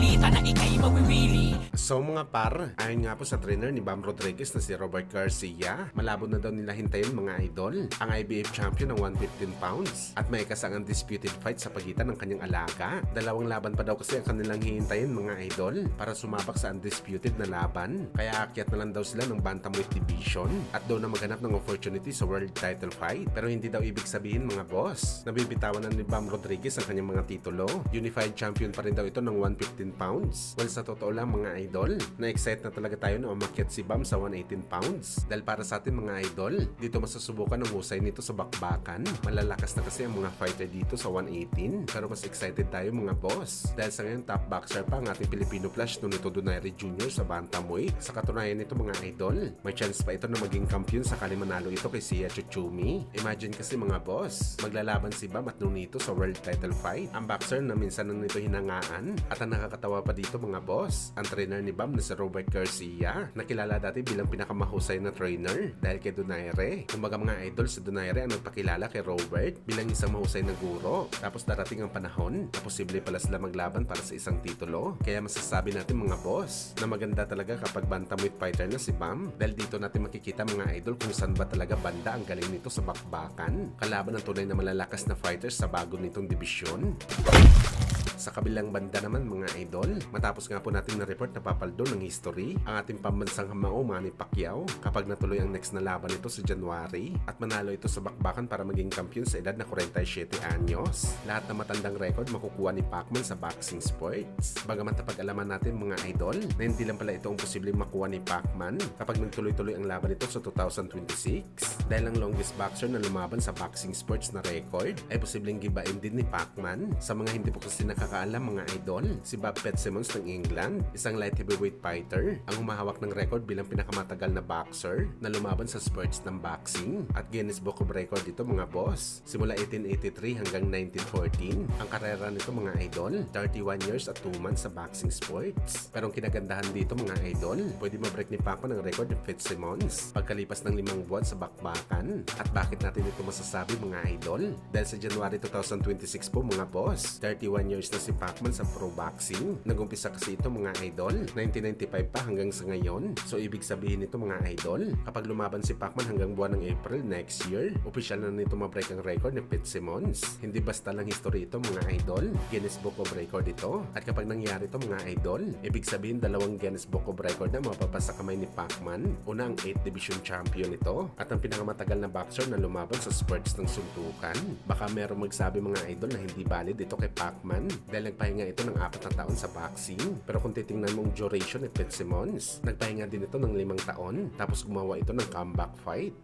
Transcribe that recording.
balita na ika'y mawiwili. So mga par, ayon nga po sa trainer ni Bam Rodriguez na si Robert Garcia, malabo na daw nila hintayin mga idol ang IBF champion ng 115 pounds at may kasang undisputed fight sa pagitan ng kanyang alaga. Dalawang laban pa daw kasi ang kanilang hihintayin mga idol para sumabak sa undisputed na laban. Kaya akyat na lang daw sila ng bantamweight division at daw na maghanap ng opportunity sa world title fight. Pero hindi daw ibig sabihin mga boss, nabibitawan na ni Bam Rodriguez ang kanyang mga titulo. Unified champion pa rin daw ito ng 115 pounds. Well, sa totoo lang mga idol, na-excite na talaga tayo na umakyat si Bam sa 118 pounds. Dahil para sa atin mga idol, dito masusubukan ng husay nito sa bakbakan. Malalakas na kasi ang mga fighter dito sa 118. Pero mas excited tayo mga boss. Dahil sa ngayon top boxer pa ang ating Filipino Flash Nonito Donaire Jr. sa bantamweight. Sa katunayan nito mga idol, may chance pa ito na maging kampiyon sakali manalo ito kay Sia Chuchumi. Imagine kasi mga boss, maglalaban si Bam at Nonito sa world title fight. Ang boxer na minsan na nito hinangaan. At ang nakakatawa pa dito mga boss, ang trainer ni Bam na si Robert Garcia, nakilala dati bilang pinakamahusay na trainer dahil kay Donaire. Kumbaga mga idol, si Donaire ang nagpakilala kay Robert bilang isang mahusay na guro. Tapos darating ang panahon na posible pala sila maglaban para sa isang titulo. Kaya masasabi natin mga boss na maganda talaga kapag bantamweight fighter na si Bam dahil dito natin makikita mga idol kung saan ba talaga banda ang galing nito sa bakbakan. Kalaban ng tunay na malalakas na fighters sa bago nitong dibisyon. Sa kabilang banda naman mga idol, matapos nga po natin na-report na papaldo ng history ang ating pambansang hamao Manny Pacquiao kapag natuloy ang next na laban nito sa January at manalo ito sa bakbakan para maging kampiyon sa edad na 47 anyos. Lahat na matandang record makukuha ni Pacman sa boxing sports. Bagamat napag-alaman natin mga idol na hindi lang pala ito ang posibleng makuha ni Pacman kapag nagtuloy-tuloy ang laban nito sa 2026 dahil ang longest boxer na lumaban sa boxing sports na record ay posibleng gibain din ni Pacman. Sa mga hindi po kasi nakakaalam mga idol, si Bob Fitzsimmons ng England, isang light heavyweight fighter, ang humahawak ng record bilang pinakamatagal na boxer na lumaban sa sports ng boxing at Guinness Book of Record ito mga boss. Simula 1883 hanggang 1914, ang karera nito mga idol, 31 years at 2 months sa boxing sports. Pero ang kinagandahan dito mga idol, pwede ma-break ni Pacman ang record ni Fitzsimmons pagkalipas ng 5 buwan sa bakbakan. At bakit natin ito masasabi mga idol? Dahil sa January 2026 po mga boss, 31 years na si Pacman sa pro boxing. Nagumpisa kasi ito mga idol 1995 pa hanggang sa ngayon. So ibig sabihin nito mga idol, kapag lumaban si Pacman hanggang buwan ng April next year, opisyal na nito ma-break ang record ni Fitzsimmons. Hindi basta lang history ito mga idol, Guinness Book of Record ito. At kapag nangyari ito mga idol, ibig sabihin dalawang Guinness Book of Record na mapapasa kamay ni Pacman. Una ang 8th Division Champion ito at ang pinakamatagal na boxer na lumaban sa sports ng suntukan. Baka merong magsabi mga idol na hindi valid ito kay Pacman dahil nagpahinga ito ng 4 na taon sa boxing. Pero kung titingnan mong duration ni Fitzsimmons, nagpahinga din ito ng 5 taon tapos gumawa ito ng comeback fight.